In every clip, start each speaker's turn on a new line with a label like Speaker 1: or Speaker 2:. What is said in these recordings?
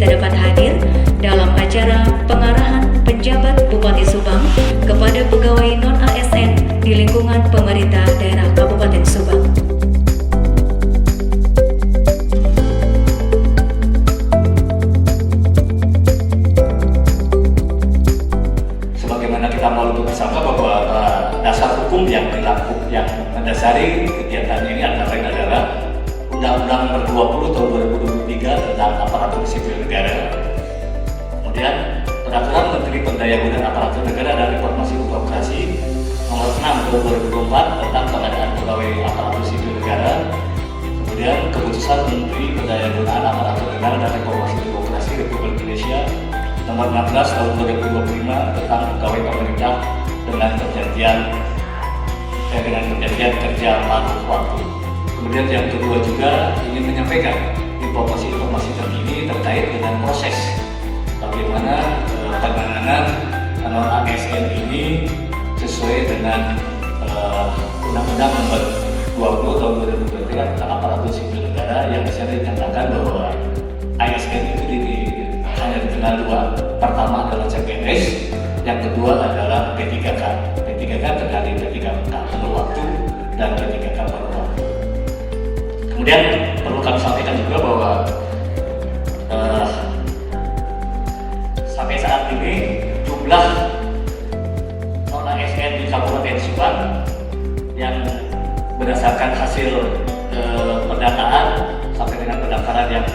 Speaker 1: tidak dapat hadir dalam acara pengarahan penjabat Bupati Subang kepada pegawai non-ASN di lingkungan pemerintah daerah Kabupaten Subang.
Speaker 2: Sebagaimana kita mau bersama bahwa dasar hukum yang mendasari kegiatan ini antara lain adalah Undang-Undang Nomor 20 Tahun 2023 tentang Aparatur Sipil Negara. Kemudian Peraturan Menteri Pendayagunaan Aparatur Negara dan Reformasi Birokrasi Nomor 6 Tahun 2024 tentang pengadaan pegawai aparatur sipil negara. Kemudian Keputusan Menteri Pendayagunaan Aparatur Negara dan Reformasi Birokrasi Republik Indonesia Nomor 16 Tahun 2025 tentang pegawai pemerintah dengan perjanjian kerja paruh waktu. Kemudian yang kedua juga ingin menyampaikan informasi terkini terkait dengan proses bagaimana penanganan non-ASN ini sesuai dengan Undang-Undang Nomor 20 Tahun 2023 tentang Aparatur Sipil Negara yang bisa dinyatakan bahwa ASN itu hanya dikenal dua. Pertama adalah CPNS, yang kedua adalah P3K. P3K terkait P3K penuh waktu dan P3K paruh waktu. Kemudian perlu kami sampaikan juga bahwa sampai saat ini jumlah non-ASN di Kabupaten Subang yang berdasarkan hasil pendataan sampai dengan pendaftaran yang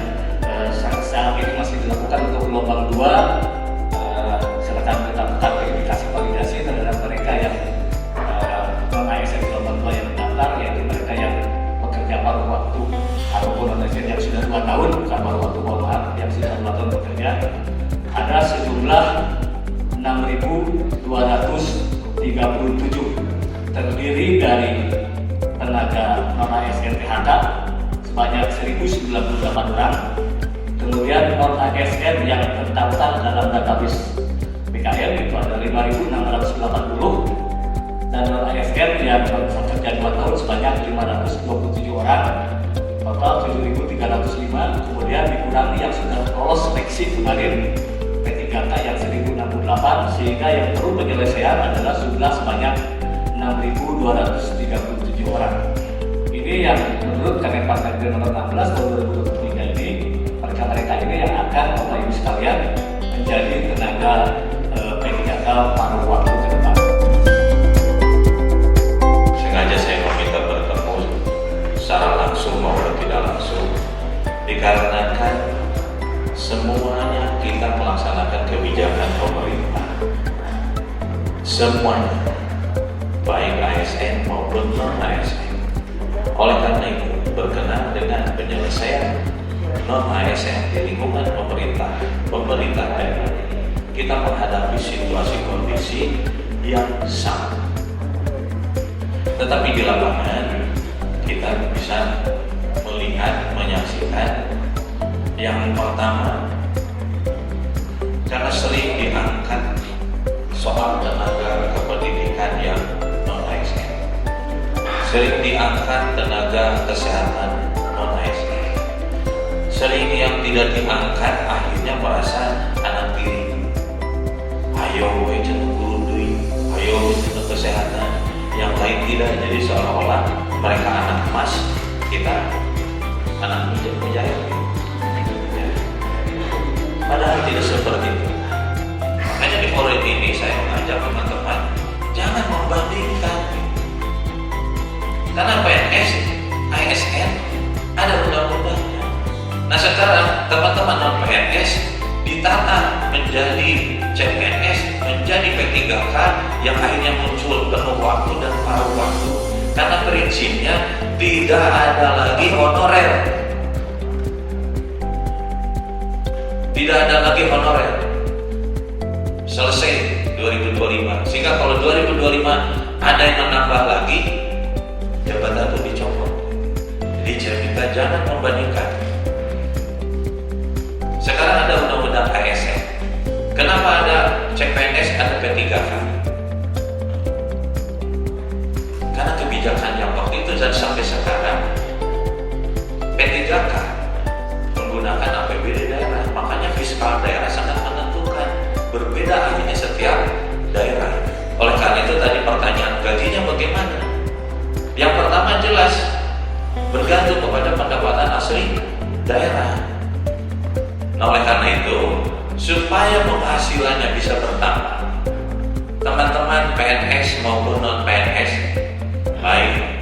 Speaker 2: saat ini masih dilakukan untuk gelombang 2, serta melakukan verifikasi terhadap mereka yang non-ASN gelombang 2 yang mendaftar, yaitu mereka yang bekerja paruh waktu ataupun non-ASN yang sudah 2 tahun, bukan paruh waktu, mohon maaf, yang sudah 2 tahun bekerja. Ada sejumlah 6.237 terdiri dari tenaga non-ASN PHK sebanyak 1.098 orang. Kemudian non-ASN yang terdaftar dalam database BKN itu ada 5.680 dan non-ASN yang bekerja 2 tahun sebanyak 527 orang, total 7.305. Kemudian dikurangi yang sudah lolos seleksi kemarin P3K yang 1.068, sehingga yang perlu penyelesaian adalah jumlah sebanyak 6.237 orang. Ini yang menurut Kemenpan Nomor 16 Tahun 2023 ini, mereka ini yang akan Bapak Ibu sekalian menjadi tenaga P3K paruh waktu ke depan.
Speaker 3: Sengaja saya meminta bertemu secara langsung maupun tidak langsung dikarenakan semuanya kita melaksanakan kebijakan pemerintah, semuanya baik ASN maupun non-ASN. Oleh karena itu berkenaan dengan penyelesaian non-ASN di lingkungan pemerintah daerah, kita menghadapi situasi kondisi yang sama. Tetapi di lapangan kita bisa melihat, menyaksikan yang pertama, karena sering diangkat soal tenaga kependidikan yang non-ASN, sering diangkat tenaga kesehatan non-ASN, sering yang tidak diangkat akhirnya merasa anak tiri. Ayo cenderung guru duit, ayo cenderung kesehatan, yang lain tidak. Jadi seolah-olah mereka anak emas, kita anak mujair. Padahal tidak seperti itu. Makanya di forum ini saya mengajak teman-teman jangan membandingkan. Karena PNS, ASN ada undang-undangnya. Nah sekarang teman-teman non-PNS ditata menjadi CPNS, menjadi P3K yang akhirnya muncul penuh waktu dan paruh waktu. Karena prinsipnya tidak ada lagi honorer. Tidak ada lagi honorer. Selesai 2025. Sehingga kalau 2025 ada yang menambah lagi, jabatan itu dicopot. Jadi kita jangan membandingkan. Sekarang ada undang-undang ASN. Kenapa ada CPNS, ada P3K? Karena kebijakan yang waktu itu dan sampai sekarang P3K menggunakan APBD daerah, makanya daerah. Nah, oleh karena itu, supaya penghasilannya bisa bertambah, teman-teman PNS maupun non PNS, baik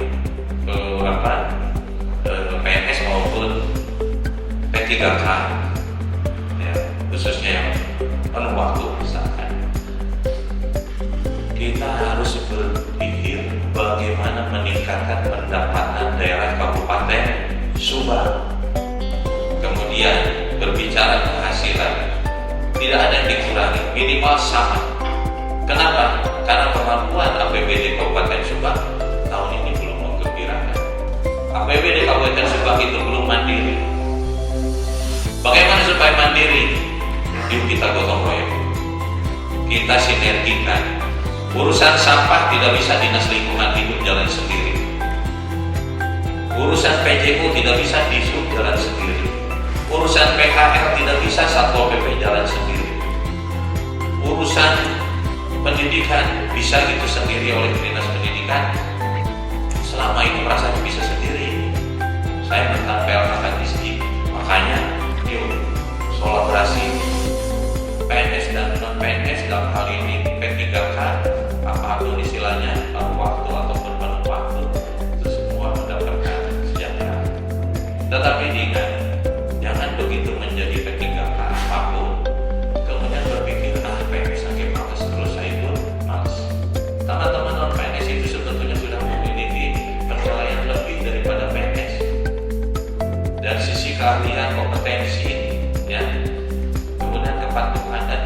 Speaker 3: PNS maupun P3K, ya, khususnya yang penuh waktu misalkan, kita harus berpikir bagaimana meningkatkan pendapatan daerah Kabupaten Subang. Kemudian berbicara penghasilan, tidak ada yang dikurangi, minimal sama. Kenapa? Karena kemampuan APBD Kabupaten Subang tahun ini belum menggembirakan. APBD Kabupaten Subang itu belum mandiri. Bagaimana supaya mandiri? Yuk kita gotong royong, kita sinergikan. Urusan sampah tidak bisa dinas lingkungan hidup jalan sendiri. Urusan PJU tidak bisa disub jalan sendiri. Urusan PKL tidak bisa Satpol PP jalan sendiri. Urusan pendidikan bisa gitu sendiri oleh dinas pendidikan. Selama ini rasanya bisa sendiri. Saya tentang PLK distrik, makanya yuk kolaborasi PNS dan non PNS dalam hal ini P3K, apapun istilahnya, paruh waktu ataupun penuh waktu, itu semua mendapatkan kesejahteraan. Tetapi diingat, jangan begitu menjadi P3K apapun kemudian berpikir PNS sakit males, terus saya pun males. Teman-teman non PNS itu sebetulnya sudah memiliki penilaian lebih daripada PNS dari sisi keahlian, kompetensi, ya, kemudian kepatuhan dan